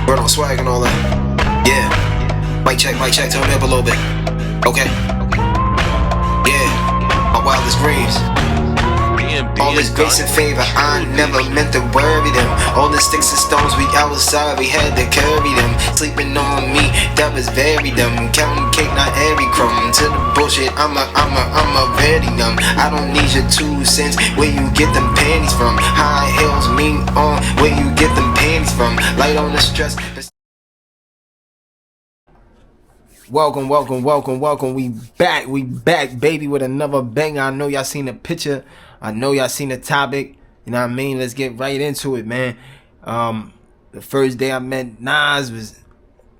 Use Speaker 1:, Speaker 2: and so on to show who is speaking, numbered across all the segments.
Speaker 1: Word on swag and all that. Yeah. Mic check, turn me up a little bit. Okay. Yeah. My wildest dreams. All this grace and favor, I never meant to worry them. All the sticks and stones, we outside, we had to carry them. Sleeping on me, that was very dumb. Counting cake, not every crumb. To the bullshit, I'm a very dumb. I don't need your 2 cents. Where you get them panties from? High heels, mean on. Where you get them panties from? Light on the stress. Welcome. We back, baby, with another banger. I know y'all seen the picture. I know y'all seen the topic. You know what I mean? Let's get right into it, man. The first day I met Nas was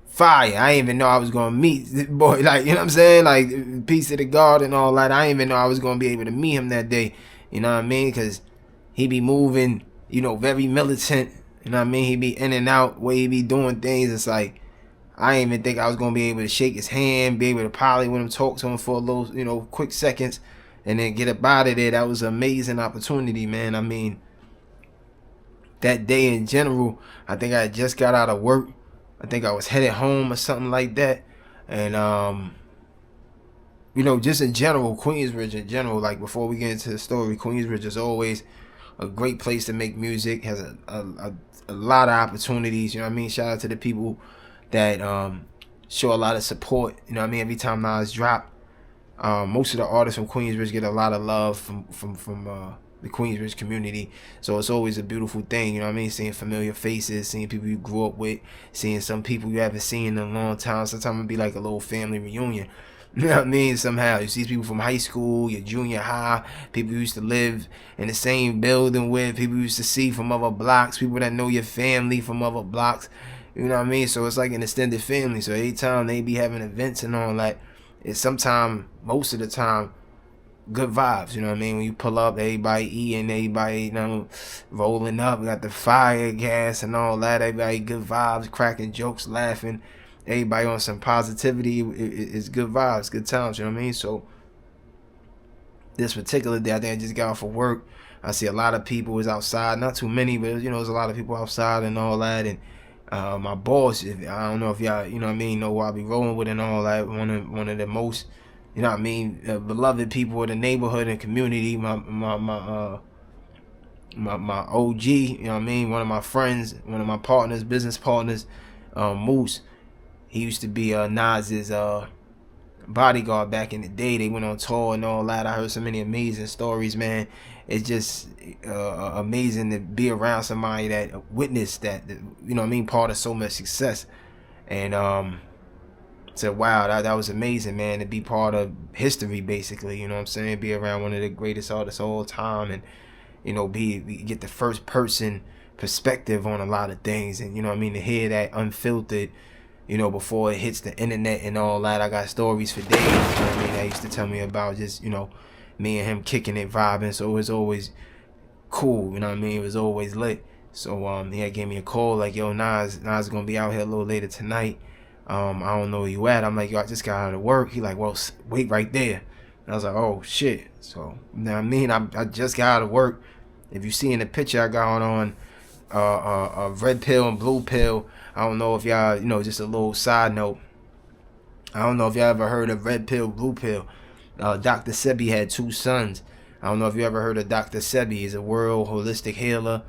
Speaker 1: fire. I didn't even know I was gonna meet this boy. Like, you know what I'm saying? Like, peace to the God and all that. I didn't even know I was gonna be able to meet him that day. You know what I mean? Because he be moving, you know, very militant. You know what I mean? He be in and out, way he be doing things. It's like, I didn't even think I was going to be able to shake his hand, be able to poly with him, talk to him for a little, you know, quick seconds, and then get up out of there. That was an amazing opportunity, man. I mean, that day in general, I think I just got out of work. I think I was headed home or something like that. And, you know, just in general, Queensbridge in general, like before we get into the story, Queensbridge is always a great place to make music, has a lot of opportunities, you know what I mean? Shout out to the people that show a lot of support, you know what I mean? Every time Nas drop, most of the artists from Queensbridge get a lot of love from the Queensbridge community. So it's always a beautiful thing, you know what I mean? Seeing familiar faces, seeing people you grew up with, seeing some people you haven't seen in a long time. Sometimes it'd be like a little family reunion. You know what I mean? Somehow you see people from high school, your junior high, people you used to live in the same building with, people you used to see from other blocks, people that know your family from other blocks. You know what I mean? So it's like an extended family. So every time they be having events and all that, it's sometimes, most of the time, good vibes. You know what I mean? When you pull up, everybody eating, everybody, you know, rolling up, we got the fire gas and all that. Everybody good vibes, cracking jokes, laughing. Everybody on some positivity. It's good vibes, good times. You know what I mean? So this particular day, I think I just got off of work. I see a lot of people was outside. Not too many, but you know, there's a lot of people outside and all that. And my boss, I don't know if y'all, you know what I mean, know who I be rolling with and all that. One of the most, you know what I mean, beloved people in the neighborhood and community. My OG, you know what I mean, one of my friends, one of my partners, business partners, Moose. He used to be Nas's bodyguard back in the day. They went on tour and all that. I heard so many amazing stories, man. It's just amazing to be around somebody that witnessed that, you know what I mean, part of so much success. And said, wow, that was amazing, man, to be part of history, basically, you know what I'm saying? Be around one of the greatest artists of all time, and, you know, get the first person perspective on a lot of things. And, you know what I mean, to hear that unfiltered, you know, before it hits the internet and all that. I got stories for days, you know what I mean? They used to tell me about just, you know, me and him kicking it, vibing. So it was always cool, you know what I mean? It was always lit. So he had gave me a call like, yo, Nas gonna be out here a little later tonight. I don't know where you at. I'm like, yo, I just got out of work. He like, well, wait right there. And I was like, oh shit. So, you know what I mean? I just got out of work. If you see in the picture I got on red pill and blue pill. I don't know if y'all, you know, just a little side note. I don't know if y'all ever heard of red pill, blue pill. Dr. Sebi had 2 sons. I don't know if you ever heard of Dr. Sebi. He's a world holistic healer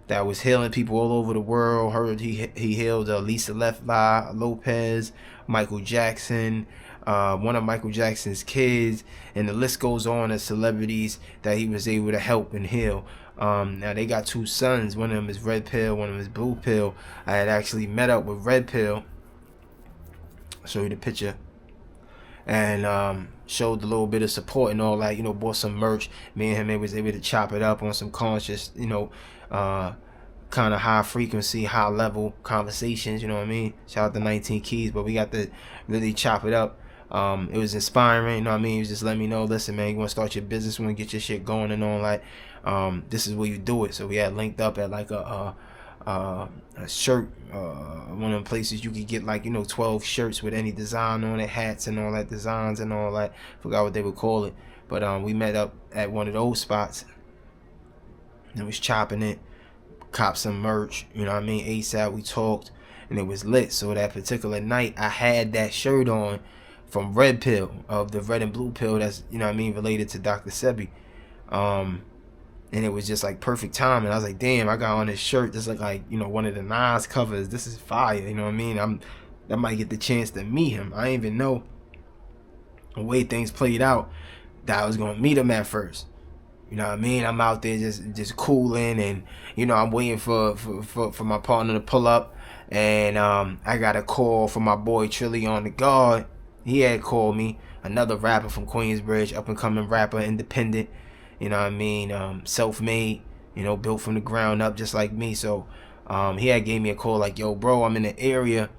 Speaker 1: that was healing people all over the world. Heard he healed Lisa Lopez, Michael Jackson, one of Michael Jackson's kids, and the list goes on of celebrities that he was able to help and heal. Now they got 2 sons. One of them is red pill, one of them is blue pill. I had actually met up with red pill. I'll show you the picture. And showed a little bit of support and all that, you know, bought some merch. Me and him was able to chop it up on some conscious, you know, kind of high frequency, high level conversations, you know what I mean? Shout out to 19 Keys, but we got to really chop it up. It was inspiring, you know what I mean? He was just letting me know, listen, man, you want to start your business, you want to get your shit going and all that. This is where you do it. So we had linked up at like a shirt, one of the places you could get like, you know, 12 shirts with any design on it, hats and all that, designs and all that. Forgot what they would call it. But we met up at one of those spots and was chopping it. cop some merch, you know what I mean, ASAP. We talked, and it was lit. So that particular night, I had that shirt on from Red Pill, of the Red and Blue Pill, that's, you know what I mean, related to Dr. Sebi. And it was just like perfect time, and I was like, damn, I got on this shirt. This look like, you know, one of the Nas covers. This is fire, you know what I mean? I might get the chance to meet him. I didn't even know the way things played out that I was gonna meet him at first. You know what I mean? I'm out there just cooling, and you know, I'm waiting for my partner to pull up, and I got a call from my boy Trilly on the guard. He had called me, another rapper from Queensbridge, up and coming rapper, independent, you know what I mean, self-made, you know, built from the ground up just like me. So he had gave me a call like, yo bro, I'm in the area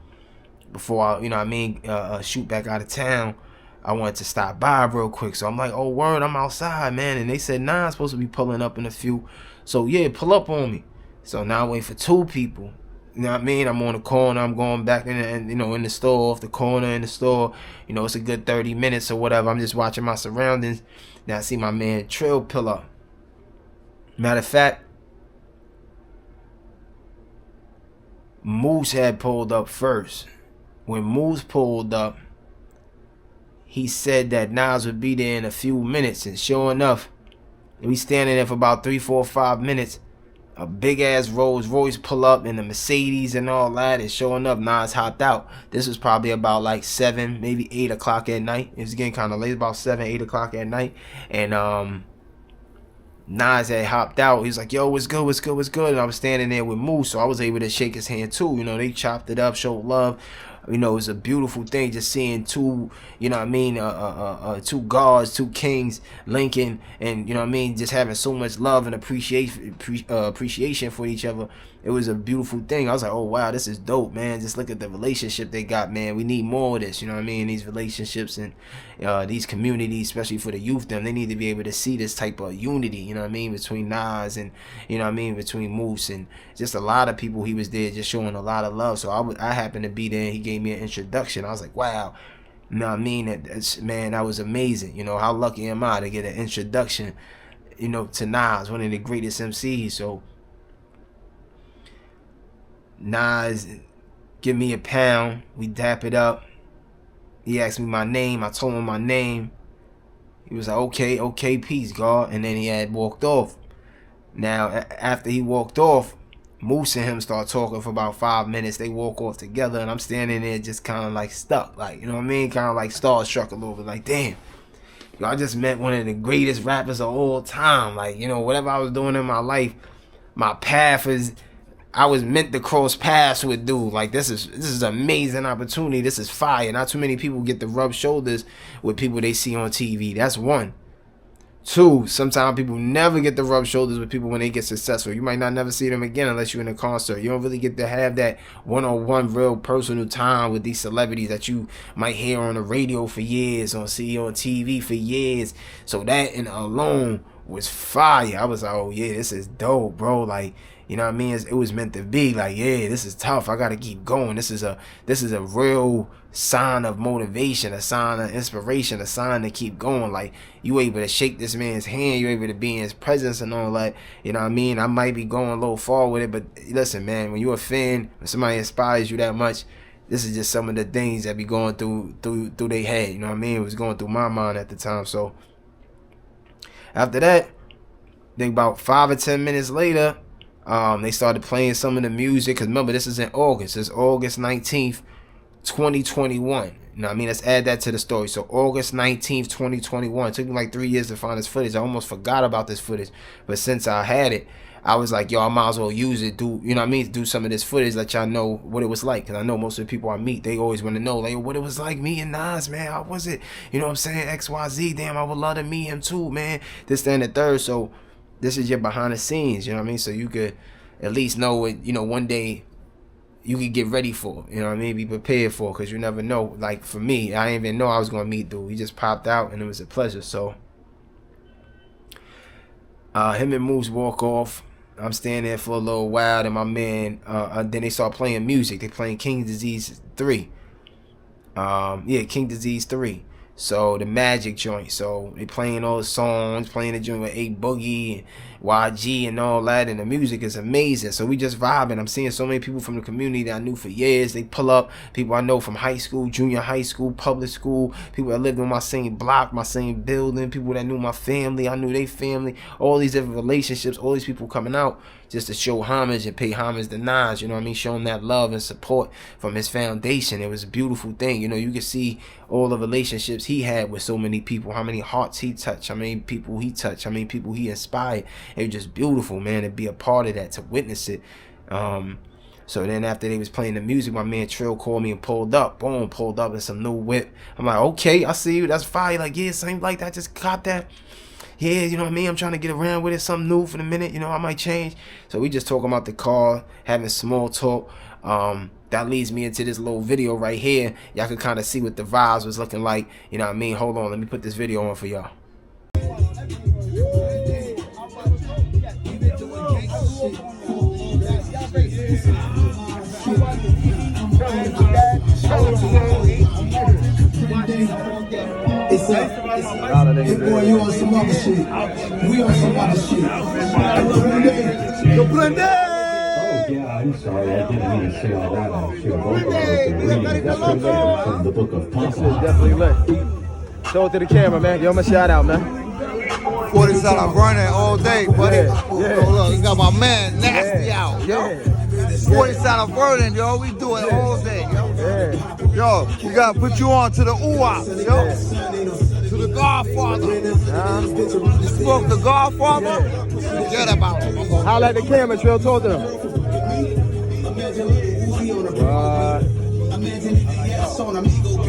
Speaker 1: before I, you know what I mean, shoot back out of town. I wanted to stop by real quick. So I'm like, oh word, I'm outside, man. And they said, nah, I'm supposed to be pulling up in a few. So yeah, pull up on me. So now I wait for two people. You know what I mean? I'm on the corner. I'm going back in, you know, in the store, off the corner in the store. You know, it's a good 30 minutes or whatever. I'm just watching my surroundings. Now I see my man Trill pull up. Matter of fact, Moose had pulled up first. When Moose pulled up, he said that Nas would be there in a few minutes, and sure enough, we standing there for about 3, 4, 5 minutes. A big ass Rolls Royce pull up, and the Mercedes and all that, and sure enough, Nas hopped out. This was probably about like 7, maybe 8 o'clock at night. It was getting kind of late, about 7, 8 o'clock at night, and Nas had hopped out. He was like, yo, what's good, what's good, what's good? And I was standing there with Moose, so I was able to shake his hand too. You know, they chopped it up, showed love. You know, it was a beautiful thing just seeing two, you know what I mean, two gods, two kings linking, and you know what I mean, just having so much love and appreciation for each other. It was a beautiful thing. I was like, oh wow, this is dope, man. Just look at the relationship they got, man. We need more of this, you know what I mean? These relationships and these communities, especially for the youth, they need to be able to see this type of unity, you know what I mean, between Nas and, you know what I mean, between Moose and just a lot of people. He was there just showing a lot of love. So I happened to be there, and he gave me an introduction. I was like, wow, you know what I mean? Man, that was amazing. You know, how lucky am I to get an introduction, you know, to Nas, one of the greatest MCs. So Nas give me a pound, we dap it up. He asked me my name, I told him my name. He was like, okay, peace, God. And then he had walked off. Now, after he walked off, Moose and him start talking for about 5 minutes. They walk off together, and I'm standing there just kind of like stuck, like, you know what I mean, kind of like starstruck a little bit, like, damn, yo, I just met one of the greatest rappers of all time. Like, you know, whatever I was doing in my life, my path is, I was meant to cross paths with dude. Like, this is an amazing opportunity. This is fire. Not too many people get to rub shoulders with people they see on TV. That's one. Two, sometimes people never get to rub shoulders with people when they get successful. You might not never see them again unless you're in a concert. You don't really get to have that one-on-one real personal time with these celebrities that you might hear on the radio for years, or see on TV for years. So that in alone was fire. I was like, oh yeah, this is dope, bro. Like, you know what I mean? It was meant to be. Like, yeah, this is tough. I gotta keep going. This is a real sign of motivation, a sign of inspiration, a sign to keep going. Like, you able to shake this man's hand, you able to be in his presence and all that. You know what I mean? I might be going a little far with it, but listen, man, when you're a fan, when somebody inspires you that much, this is just some of the things that be going through their head. You know what I mean? It was going through my mind at the time. So after that, I think about 5 or 10 minutes later, they started playing some of the music. Because remember, this is in August. It's August 19th, 2021. You know what I mean? Let's add that to the story. So August 19th, 2021. It took me like 3 years to find this footage. I almost forgot about this footage. But since I had it, I was like, yo, I might as well use it. You know what I mean? Do some of this footage, let y'all know what it was like. Because I know most of the people I meet, they always want to know, like, what it was like meeting Nas, man. How was it? You know what I'm saying? XYZ. Damn, I would love to meet him too, man. This, that, and the third. So this is your behind the scenes, you know what I mean? So you could at least know what, you know, one day you could get ready for, you know what I mean? Be prepared for, because you never know. Like, for me, I didn't even know I was going to meet dude. He just popped out, and it was a pleasure. So him and Moose walk off. I'm staying there for a little while, and my man, then they start playing music. They playing King Disease 3. King Disease 3. So the Magic joint. So they playing all the songs, playing the joint with A Boogie and YG and all that, and the music is amazing. So we just vibing. I'm seeing so many people from the community that I knew for years. They pull up, people I know from high school, junior high school, public school, people that lived on my same block, my same building, people that knew my family, I knew their family, all these different relationships, all these people coming out just to show homage and pay homage to Nas, you know what I mean, show him that love and support from his foundation. It was a beautiful thing. You know, you could see all the relationships he had with so many people, how many hearts he touched, how many people he touched, how many people he inspired. It was just beautiful, man, to be a part of that, to witness it. So then after they was playing the music, my man Trill called me and pulled up. Boom, pulled up in some new whip. I'm like, okay, I see you, that's fire. Like, yeah, same like that, just caught that. Yeah, you know what I mean? I'm trying to get around with it, something new for the minute. You know, I might change. So we just talking about the car, having small talk. That leads me into this little video right here. Y'all can kind of see what the vibes was looking like. You know what I mean? Hold on, let me put this video on for y'all.
Speaker 2: Boy, you on some other shit. We on some other shit. Yo, Blende!
Speaker 3: Oh, yeah, I'm sorry. I didn't mean to say all that. I'm sure both of us are from the book of Papa.
Speaker 1: Definitely lit. Show it to the camera, man. Give him a shout out, man.
Speaker 2: 40 cents I'm burning all day, buddy.
Speaker 1: Yeah.
Speaker 2: So look, you got my man Nasty out, yo. 40 cents I'm burning, yo. We do it all day, yo. Yo, we gotta put you on to the ooh-wop, yo. To the Godfather. You spoke the Godfather? Forget about it.
Speaker 1: Holla at the camera, Trill, talk to them.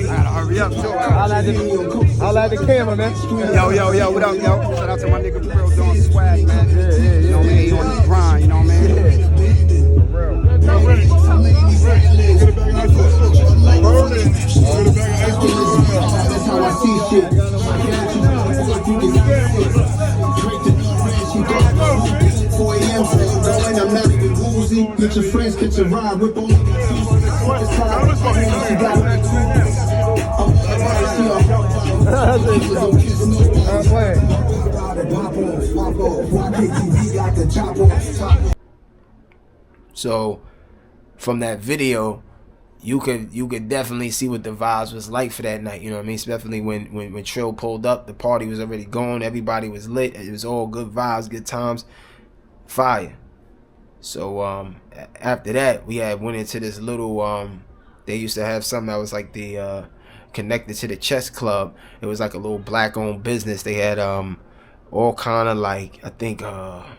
Speaker 2: I gotta hurry up, too.
Speaker 1: Holla at the camera, man.
Speaker 2: Yo, what up, yo? Shout out to my nigga TheRealDonswaGG, man. You know what I mean? He on his grind, you know what I mean?
Speaker 4: That's how I see shit. Get your friends, get your ride, whip on.
Speaker 1: So from that video, you could definitely see what the vibes was like for that night. You know what I mean? Especially when Trill pulled up, the party was already going, everybody was lit, it was all good vibes, good times, fire. So after that, we went into this little they used to have something that was like the connected to the chess club. It was like a little black owned business. They had all kind of like, I think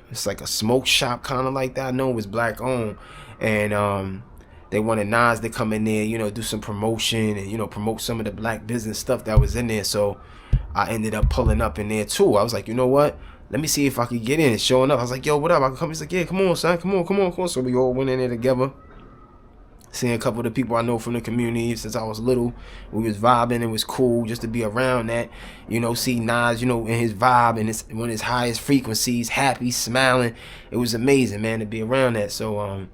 Speaker 1: it's like a smoke shop kind of like that. I know it was black owned, and they wanted Nas to come in there, you know, do some promotion and, you know, promote some of the black business stuff that was in there. So I ended up pulling up in there too. I was like, you know what? Let me see if I could get in. And showing up, I was like, yo, what up? I can come. He's like, yeah, come on, son. Come on. So we all went in there together. Seeing a couple of the people I know from the community since I was little. We was vibing. It was cool just to be around that. You know, see Nas, you know, in his vibe and one of his highest frequencies, happy, smiling. It was amazing, man, to be around that. So,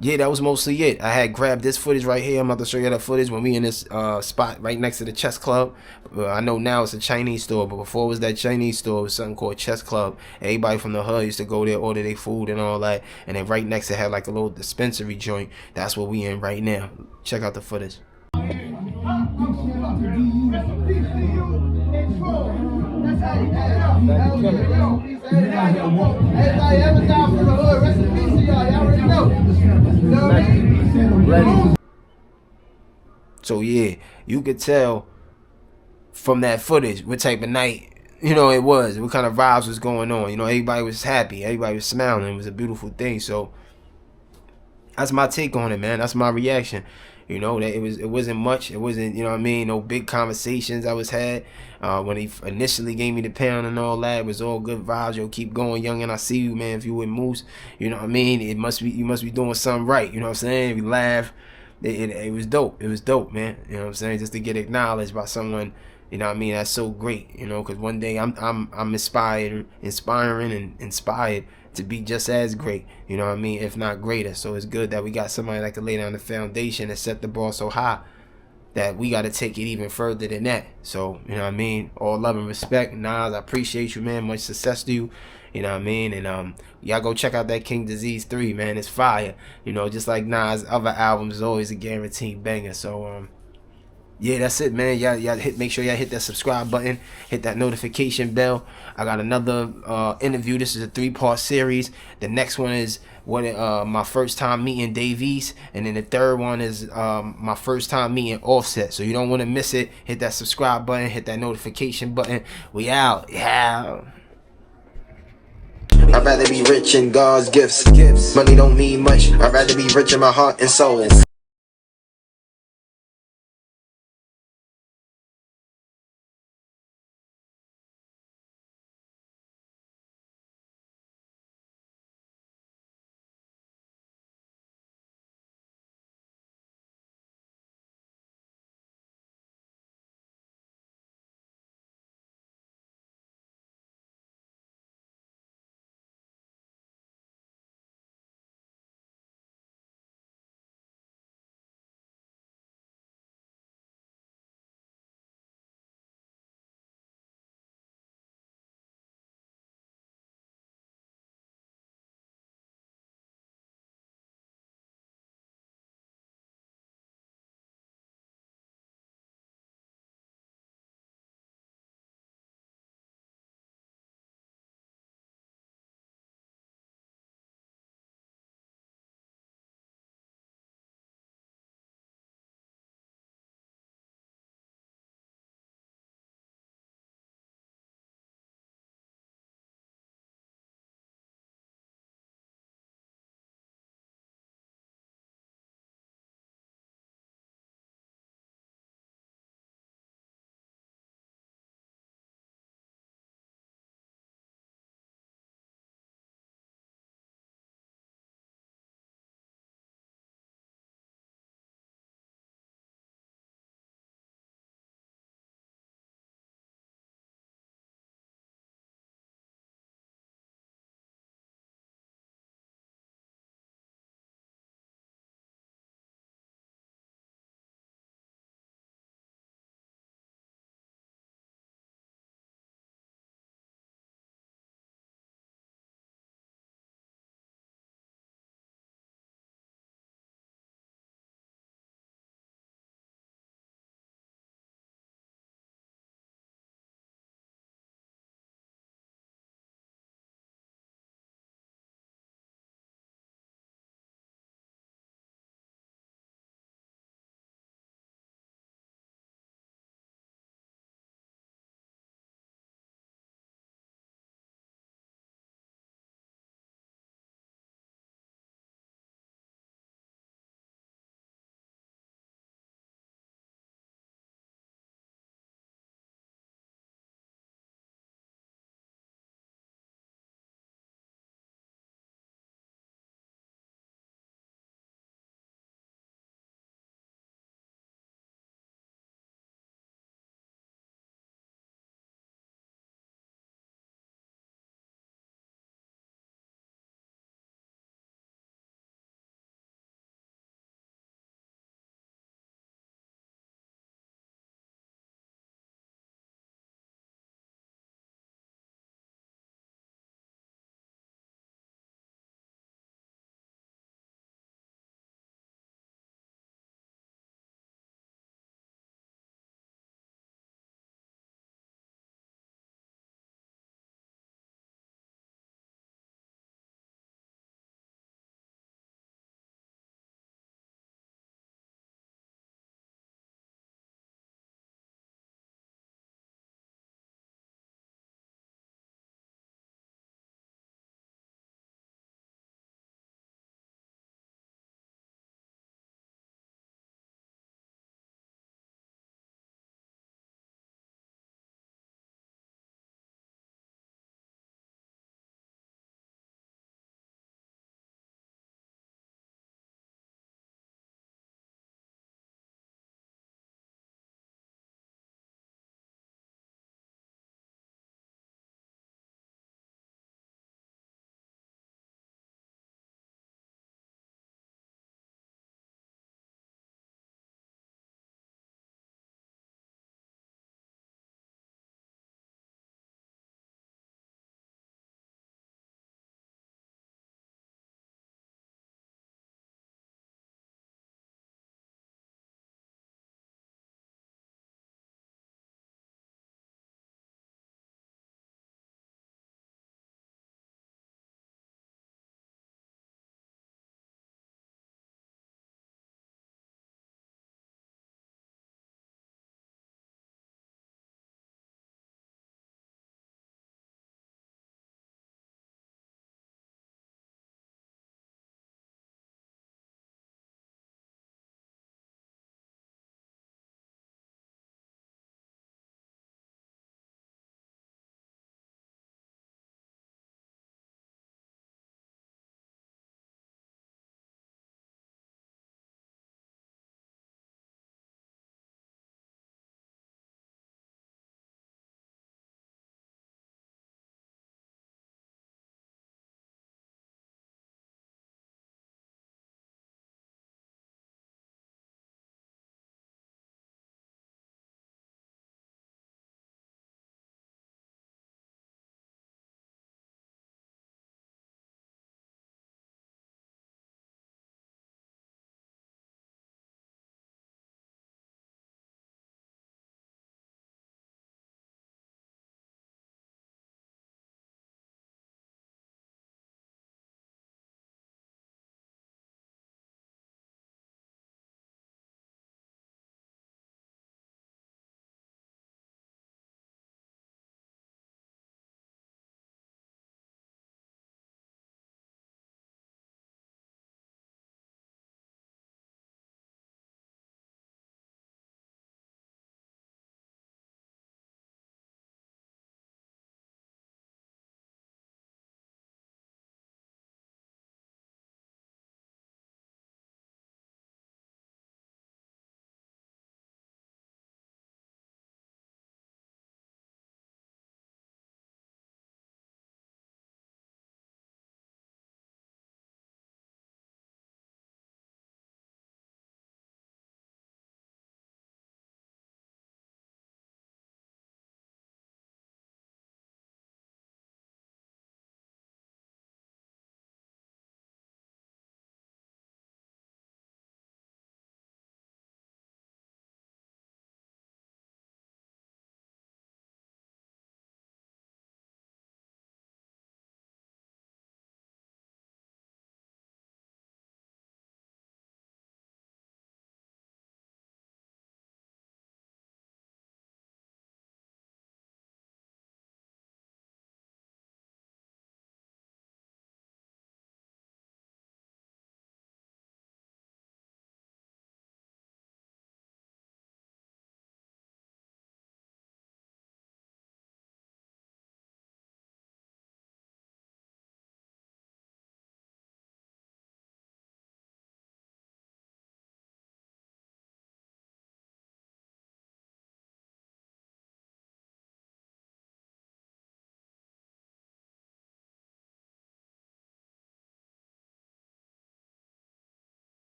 Speaker 1: yeah, that was mostly it. I had grabbed this footage right here. I'm about to show you that footage when we in this spot right next to the chess club. I know now it's a Chinese store, but before it was that Chinese store, it was something called Chess Club. Everybody from the hood used to go there, order their food and all that. And then right next to it had like a little dispensary joint. That's what we in right now. Check out the footage. So yeah, you could tell from that footage what type of night, you know, it was, what kind of vibes was going on. You know, everybody was happy, everybody was smiling. It was a beautiful thing. So that's my take on it, man. That's my reaction. You know, that it wasn't much. It wasn't, you know what I mean, no big conversations I was had. When he initially gave me the pound and all that, it was all good vibes. Yo, keep going, young, and I see you, man. If you with Moose, you know what I mean. You must be doing something right. You know what I'm saying? We laugh. It was dope. It was dope, man. You know what I'm saying? Just to get acknowledged by someone, you know what I mean. That's so great. You know, because one day I'm inspiring and inspired to be just as great, you know what I mean, if not greater. So it's good that we got somebody that can lay down the foundation and set the ball so high that we got to take it even further than that. So, you know what I mean? All love and respect. Nas, I appreciate you, man. Much success to you. You know what I mean? And y'all go check out that King Disease 3, man. It's fire. You know, just like Nas' other albums is always a guaranteed banger. So, yeah, that's it, man. Y'all make sure y'all hit that subscribe button, hit that notification bell. I got another interview. This is a 3-part series. The next one is my first time meeting Dave East, and then the third one is my first time meeting Offset. So you don't want to miss it. Hit that subscribe button, hit that notification button. We out. Yeah. I'd rather be rich in God's gifts. Money don't mean much. I'd rather be rich in my heart and soul.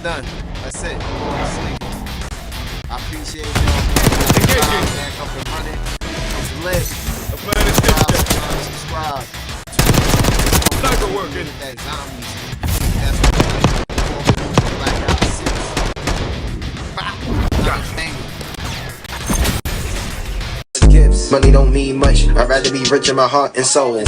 Speaker 1: done. That's it. I appreciate y'all. Back up and running. It's lit. Subscribe.
Speaker 5: Sniper working.
Speaker 1: That zombies. That's what Black Ops 6. Gifts. Money don't mean much. I'd rather be rich in my heart and soul.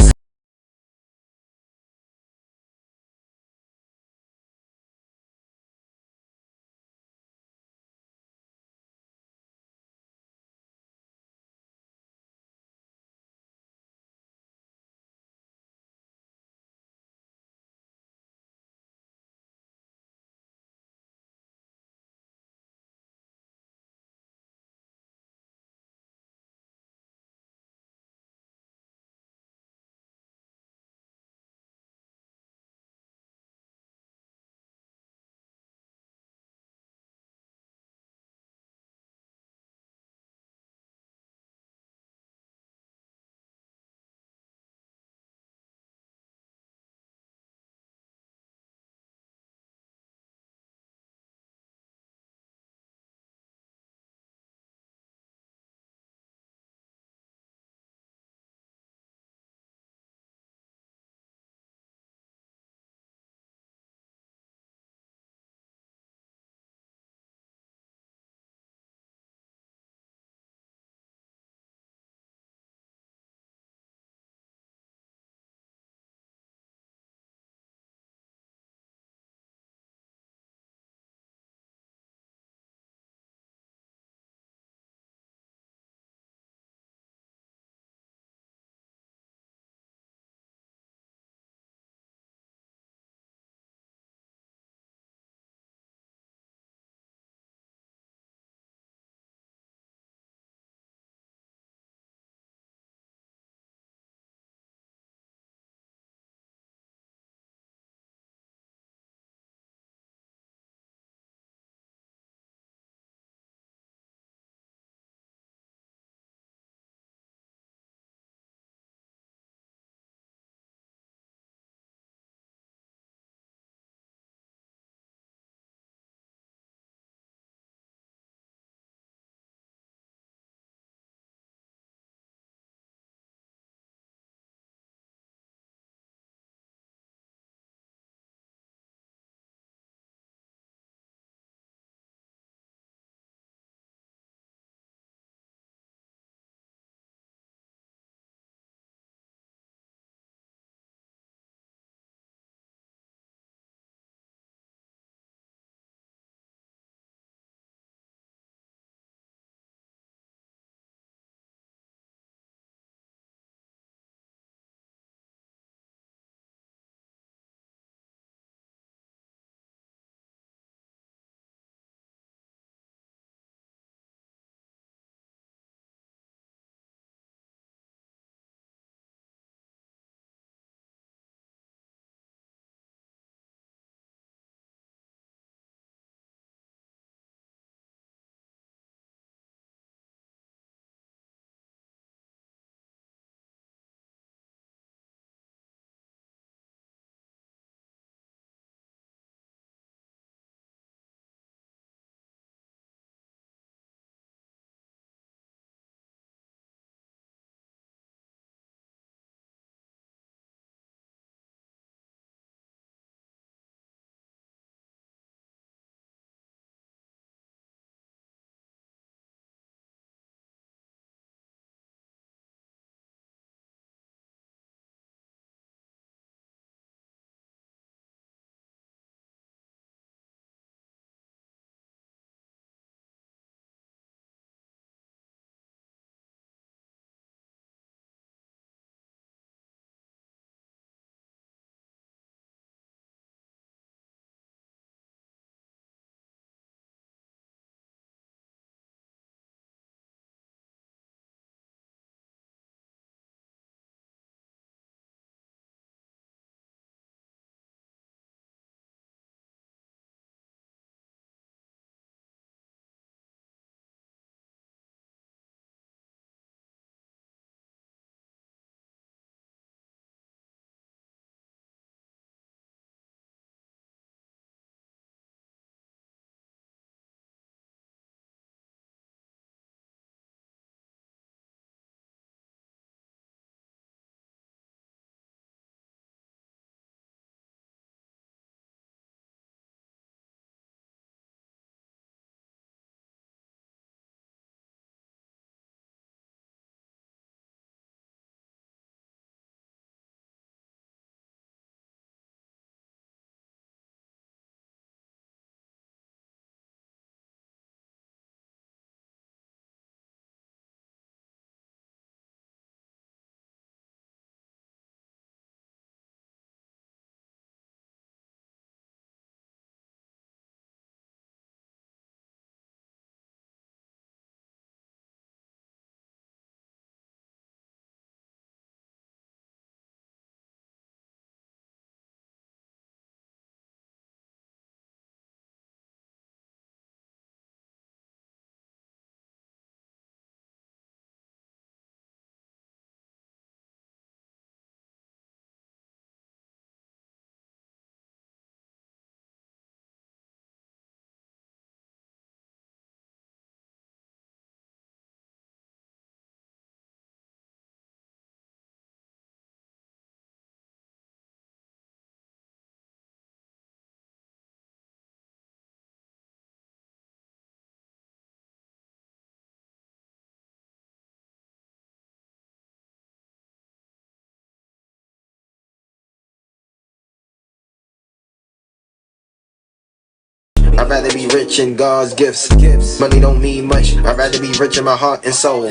Speaker 1: rather be rich in God's gifts. Money don't mean much, I'd rather be rich in my heart and soul.